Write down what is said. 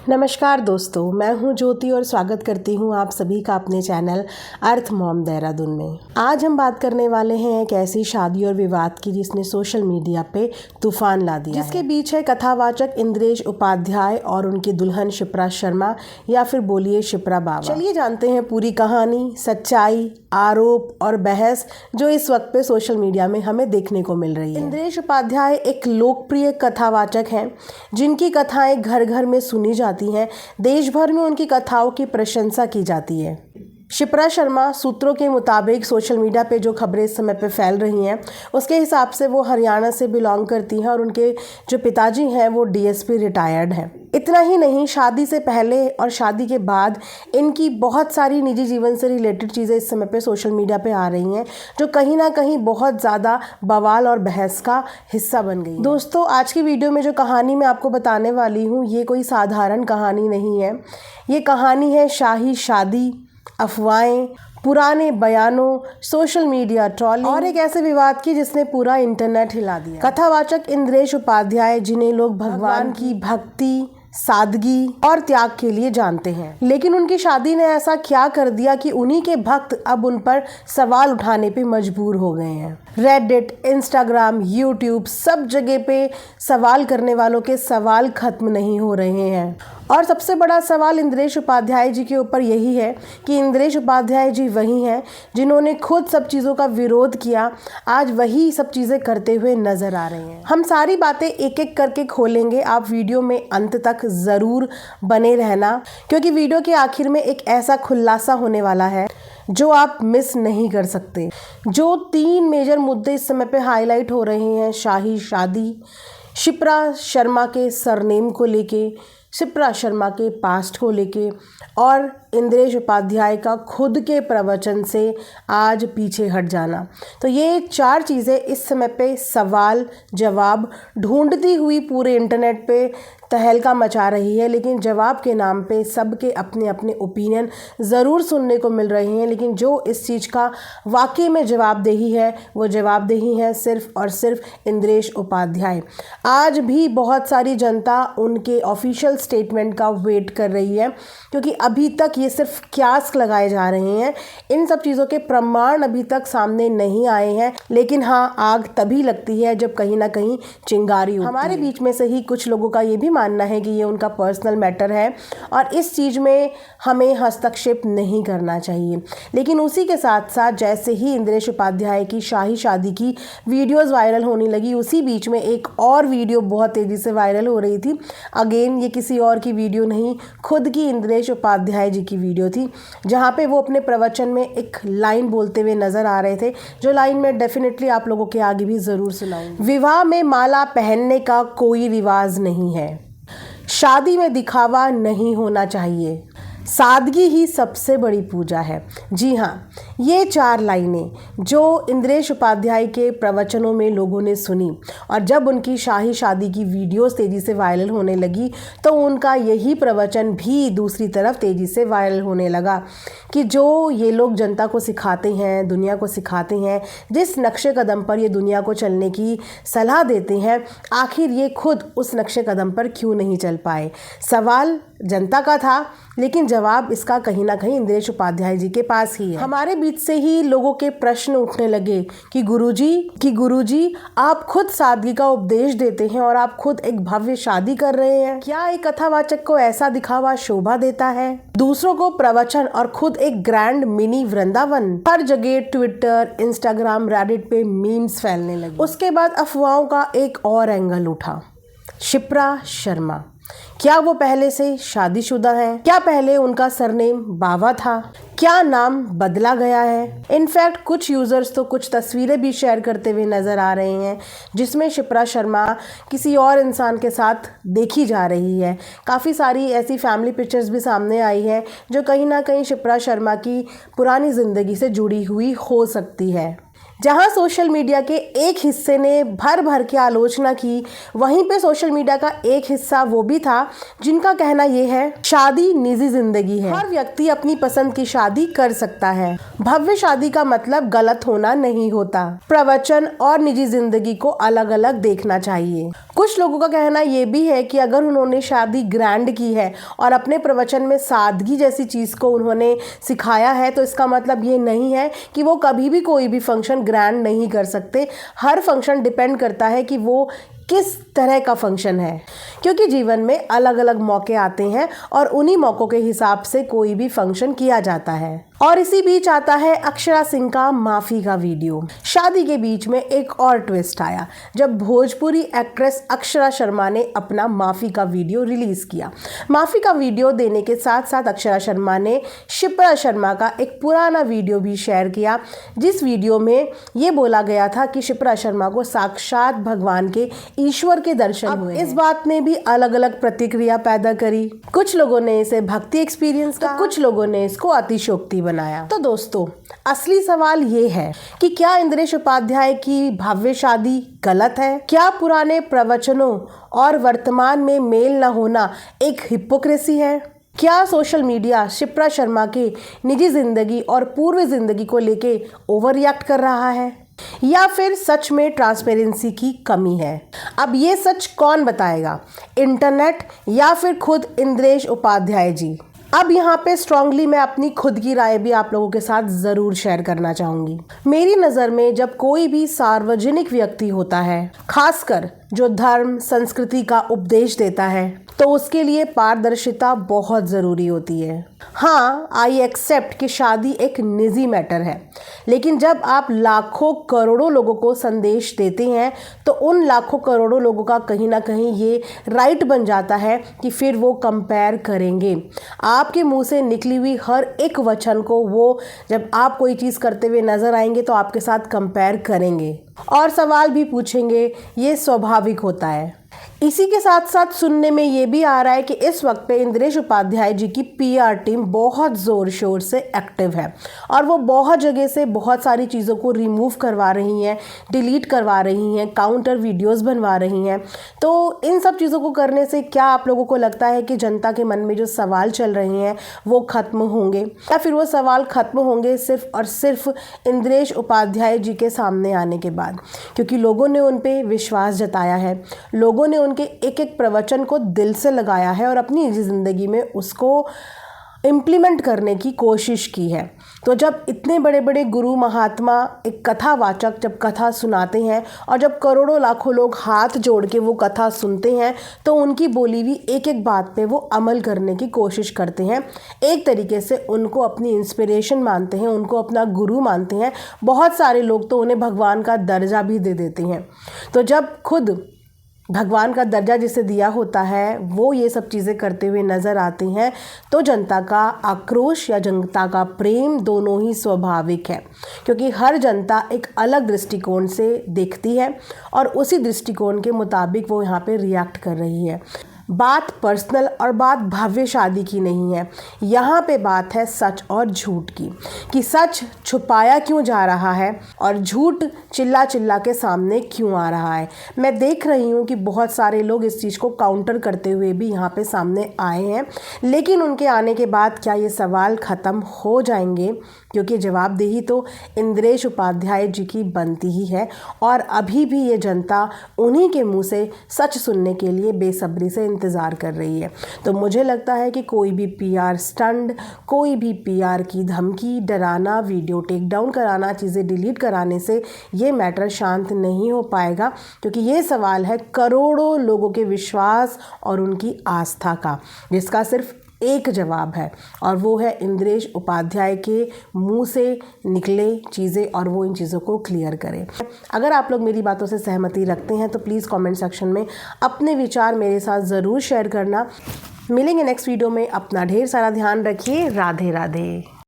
नमस्कार दोस्तों, मैं हूं ज्योति और स्वागत करती हूं आप सभी का अपने चैनल अर्थ मॉम देहरादून में। आज हम बात करने वाले हैं एक ऐसी शादी और विवाद की जिसने सोशल मीडिया पे तूफान ला दिया, जिसके बीच है कथावाचक इंद्रेश उपाध्याय और उनकी दुल्हन शिप्रा शर्मा या फिर बोलिए शिप्रा बाबा। चलिए जानते हैं पूरी कहानी, सच्चाई, आरोप और बहस जो इस वक्त पे सोशल मीडिया में हमें देखने को मिल रही है। इंद्रेश उपाध्याय एक लोकप्रिय कथावाचक हैं जिनकी कथाएं घर घर में सुनी जाती हैं। देश भर में उनकी कथाओं की प्रशंसा की जाती है। शिप्रा शर्मा सूत्रों के मुताबिक सोशल मीडिया पे जो खबरें इस समय पे फैल रही हैं उसके हिसाब से वो हरियाणा से बिलोंग करती हैं और उनके जो पिताजी हैं वो डीएसपी रिटायर्ड हैं। इतना ही नहीं, शादी से पहले और शादी के बाद इनकी बहुत सारी निजी जीवन से रिलेटेड चीज़ें इस समय पे सोशल मीडिया पे आ रही हैं जो कहीं ना कहीं बहुत ज़्यादा बवाल और बहस का हिस्सा बन गई। दोस्तों, आज की वीडियो में जो कहानी मैं आपको बताने वाली हूँ ये कोई साधारण कहानी नहीं है। ये कहानी है शाही शादी, अफवाहें, पुराने बयानों, सोशल मीडिया ट्रोलिंग और एक ऐसे विवाद की जिसने पूरा इंटरनेट हिला दिया। कथावाचक इंद्रेश उपाध्याय, जिन्हें लोग भगवान की भक्ति, सादगी और त्याग के लिए जानते हैं, लेकिन उनकी शादी ने ऐसा क्या कर दिया कि उन्हीं के भक्त अब उन पर सवाल उठाने पे मजबूर हो गए हैं। रेडिट, इंस्टाग्राम, यूट्यूब, सब जगह पे सवाल करने वालों के सवाल खत्म नहीं हो रहे हैं। और सबसे बड़ा सवाल इंद्रेश उपाध्याय जी के ऊपर यही है कि इंद्रेश उपाध्याय जी वही हैं जिन्होंने खुद सब चीज़ों का विरोध किया, आज वही सब चीज़ें करते हुए नजर आ रहे हैं। हम सारी बातें एक एक करके खोलेंगे, आप वीडियो में अंत तक ज़रूर बने रहना क्योंकि वीडियो के आखिर में एक ऐसा खुलासा होने वाला है जो आप मिस नहीं कर सकते। जो 3 मेजर मुद्दे इस समय पे हाईलाइट हो रहे हैं, शाही शादी, शिप्रा शर्मा के सरनेम को लेके, शिप्रा शर्मा के पास्ट को लेके और इंद्रेश उपाध्याय का खुद के प्रवचन से आज पीछे हट जाना, तो ये 4 चीज़ें इस समय पे सवाल जवाब ढूंढती हुई पूरे इंटरनेट पे तहलका मचा रही है। लेकिन जवाब के नाम पे सबके अपने अपने ओपिनियन ज़रूर सुनने को मिल रहे हैं, लेकिन जो इस चीज़ का वाकई में जवाबदेही है वो जवाबदेही है सिर्फ और सिर्फ इंद्रेश उपाध्याय। आज भी बहुत सारी जनता उनके ऑफिशियल स्टेटमेंट का वेट कर रही है क्योंकि अभी तक ये सिर्फ क्यास लगाए जा रहे हैं। इन सब चीज़ों के प्रमाण अभी तक सामने नहीं आए हैं, लेकिन हाँ, आग तभी लगती है जब कहीं ना कहीं चिंगारी उठती है। हमारे बीच में से ही कुछ लोगों का ये भी मानना है कि ये उनका पर्सनल मैटर है और इस चीज़ में हमें हस्तक्षेप नहीं करना चाहिए। लेकिन उसी के साथ साथ जैसे ही इंद्रेश उपाध्याय की शाही शादी की वीडियोज़ वायरल होने लगी, उसी बीच में एक और वीडियो बहुत तेज़ी से वायरल हो रही थी। अगेन ये किसी और की वीडियो नहीं, खुद की इंद्रेश उपाध्याय जी की वीडियो थी जहाँ पे वो अपने प्रवचन में एक लाइन बोलते हुए नजर आ रहे थे, जो लाइन मैं डेफिनेटली आप लोगों के आगे भी ज़रूर सुनाऊंगी। विवाह में माला पहनने का कोई रिवाज नहीं है, शादी में दिखावा नहीं होना चाहिए, सादगी ही सबसे बड़ी पूजा है। जी हाँ, ये 4 लाइनें जो इंद्रेश उपाध्याय के प्रवचनों में लोगों ने सुनी और जब उनकी शाही शादी की वीडियोस तेज़ी से वायरल होने लगी तो उनका यही प्रवचन भी दूसरी तरफ तेज़ी से वायरल होने लगा कि जो ये लोग जनता को सिखाते हैं, दुनिया को सिखाते हैं, जिस नक्शे कदम पर ये दुनिया को चलने की सलाह देते हैं, आखिर ये खुद उस नक्शे कदम पर क्यों नहीं चल पाए। सवाल जनता का था, लेकिन जवाब इसका कहीं ना कहीं इंद्रेश उपाध्याय जी के पास ही है। हमारे बीच से ही लोगों के प्रश्न उठने लगे कि गुरुजी आप खुद सादगी का उपदेश देते हैं और आप खुद एक भव्य शादी कर रहे हैं, क्या एक कथावाचक को ऐसा दिखावा शोभा देता है? दूसरों को प्रवचन और खुद एक ग्रैंड मिनी वृंदावन। हर जगह ट्विटर, इंस्टाग्राम, रेडिट पे मीम्स फैलने लगे। उसके बाद अफवाहों का एक और एंगल उठा। शिप्रा शर्मा, क्या वो पहले से शादीशुदा हैं? क्या पहले उनका सरनेम बावा था? क्या नाम बदला गया है? इनफैक्ट कुछ यूज़र्स तो कुछ तस्वीरें भी शेयर करते हुए नज़र आ रहे हैं जिसमें शिप्रा शर्मा किसी और इंसान के साथ देखी जा रही है। काफ़ी सारी ऐसी फैमिली पिक्चर्स भी सामने आई है जो कहीं ना कहीं शिप्रा शर्मा की पुरानी ज़िंदगी से जुड़ी हुई हो सकती है। जहां सोशल मीडिया के एक हिस्से ने भर भर के आलोचना की, वहीं पे सोशल मीडिया का एक हिस्सा वो भी था जिनका कहना ये है शादी निजी जिंदगी है, हर व्यक्ति अपनी पसंद की शादी कर सकता है, भव्य शादी का मतलब गलत होना नहीं होता, प्रवचन और निजी जिंदगी को अलग अलग देखना चाहिए। कुछ लोगों का कहना ये भी है कि अगर उन्होंने शादी ग्रैंड की है और अपने प्रवचन में सादगी जैसी चीज़ को उन्होंने सिखाया है, तो इसका मतलब ये नहीं है कि वो कभी भी कोई भी फंक्शन ग्रैंड नहीं कर सकते। हर फंक्शन डिपेंड करता है कि वो किस तरह का फंक्शन है, क्योंकि जीवन में अलग अलग मौके आते हैं और उन्हीं मौक़ों के हिसाब से कोई भी फंक्शन किया जाता है। और इसी बीच आता है अक्षरा सिंह का माफ़ी का वीडियो। शादी के बीच में एक और ट्विस्ट आया जब भोजपुरी एक्ट्रेस अक्षरा शर्मा ने अपना माफ़ी का वीडियो रिलीज़ किया। माफ़ी का वीडियो देने के साथ साथ अक्षरा शर्मा ने शिप्रा शर्मा का एक पुराना वीडियो भी शेयर किया, जिस वीडियो में ये बोला गया था कि शिप्रा शर्मा को साक्षात भगवान के ईश्वर के दर्शन हुए। इस बात ने भी अलग अलग प्रतिक्रिया पैदा करी। कुछ लोगों ने इसे भक्ति एक्सपीरियंस तो कुछ लोगों ने इसको अतिशयोक्ति बनाया। तो दोस्तों, असली सवाल ये है कि क्या इंद्रेश उपाध्याय की भव्य शादी गलत है? क्या पुराने प्रवचनों और वर्तमान में मेल न होना एक हिपोक्रेसी है? क्या सोशल मीडिया शिप्रा शर्मा के निजी जिंदगी और पूर्व जिंदगी को लेके ओवर रिएक्ट कर रहा है, या फिर सच में ट्रांसपेरेंसी की कमी है? अब ये सच कौन बताएगा, इंटरनेट या फिर खुद इंद्रेश उपाध्याय जी? अब यहाँ पे स्ट्रांगली मैं अपनी खुद की राय भी आप लोगों के साथ ज़रूर शेयर करना चाहूँगी। मेरी नज़र में जब कोई भी सार्वजनिक व्यक्ति होता है, खासकर जो धर्म संस्कृति का उपदेश देता है, तो उसके लिए पारदर्शिता बहुत ज़रूरी होती है। हाँ, आई एक्सेप्ट कि शादी एक निजी मैटर है, लेकिन जब आप लाखों करोड़ों लोगों को संदेश देते हैं तो उन लाखों करोड़ों लोगों का कहीं ना कहीं ये राइट बन जाता है कि फिर वो कंपेयर करेंगे। आपके मुंह से निकली हुई हर एक वचन को वो जब आप कोई चीज़ करते हुए नज़र आएंगे तो आपके साथ कंपेयर करेंगे और सवाल भी पूछेंगे। ये स्वाभाविक होता है। इसी के साथ साथ सुनने में ये भी आ रहा है कि इस वक्त पे इंद्रेश उपाध्याय जी की पीआर टीम बहुत ज़ोर शोर से एक्टिव है और वो बहुत जगह से बहुत सारी चीज़ों को रिमूव करवा रही हैं, डिलीट करवा रही हैं, काउंटर वीडियोस बनवा रही हैं। तो इन सब चीज़ों को करने से क्या आप लोगों को लगता है कि जनता के मन में जो सवाल चल रहे हैं वो ख़त्म होंगे, या फिर वो सवाल ख़त्म होंगे सिर्फ और सिर्फ इंद्रेश उपाध्याय जी के सामने आने के बाद? क्योंकि लोगों ने उन पर विश्वास जताया है, लोगों ने उनके एक एक प्रवचन को दिल से लगाया है और अपनी निजी ज़िंदगी में उसको इम्प्लीमेंट करने की कोशिश की है। तो जब इतने बड़े बड़े गुरु महात्मा एक कथावाचक जब कथा सुनाते हैं और जब करोड़ों लाखों लोग हाथ जोड़ के वो कथा सुनते हैं, तो उनकी बोली हुई एक एक बात पे वो अमल करने की कोशिश करते हैं। एक तरीके से उनको अपनी इंस्पिरेशन मानते हैं, उनको अपना गुरु मानते हैं। बहुत सारे लोग तो उन्हें भगवान का दर्जा भी दे देते हैं। तो जब खुद भगवान का दर्जा जिसे दिया होता है वो ये सब चीज़ें करते हुए नज़र आते हैं, तो जनता का आक्रोश या जनता का प्रेम दोनों ही स्वाभाविक है, क्योंकि हर जनता एक अलग दृष्टिकोण से देखती है और उसी दृष्टिकोण के मुताबिक वो यहाँ पे रिएक्ट कर रही है। बात पर्सनल और बात भव्य शादी की नहीं है, यहाँ पे बात है सच और झूठ की, कि सच छुपाया क्यों जा रहा है और झूठ चिल्ला चिल्ला के सामने क्यों आ रहा है। मैं देख रही हूँ कि बहुत सारे लोग इस चीज़ को काउंटर करते हुए भी यहाँ पे सामने आए हैं, लेकिन उनके आने के बाद क्या ये सवाल ख़त्म हो जाएंगे? क्योंकि जवाबदेही तो इंद्रेश उपाध्याय जी की बनती ही है और अभी भी ये जनता उन्हीं के मुंह से सच सुनने के लिए बेसब्री से इंतज़ार कर रही है। तो मुझे लगता है कि कोई भी पीआर स्टंट, कोई भी पीआर की धमकी, डराना, वीडियो टेक डाउन कराना, चीज़ें डिलीट कराने से ये मैटर शांत नहीं हो पाएगा, क्योंकि ये सवाल है करोड़ों लोगों के विश्वास और उनकी आस्था का, जिसका सिर्फ एक जवाब है और वो है इंद्रेश उपाध्याय के मुंह से निकले चीज़ें और वो इन चीज़ों को क्लियर करें। अगर आप लोग मेरी बातों से सहमति रखते हैं तो प्लीज़ कमेंट सेक्शन में अपने विचार मेरे साथ ज़रूर शेयर करना। मिलेंगे नेक्स्ट वीडियो में। अपना ढेर सारा ध्यान रखिए। राधे राधे।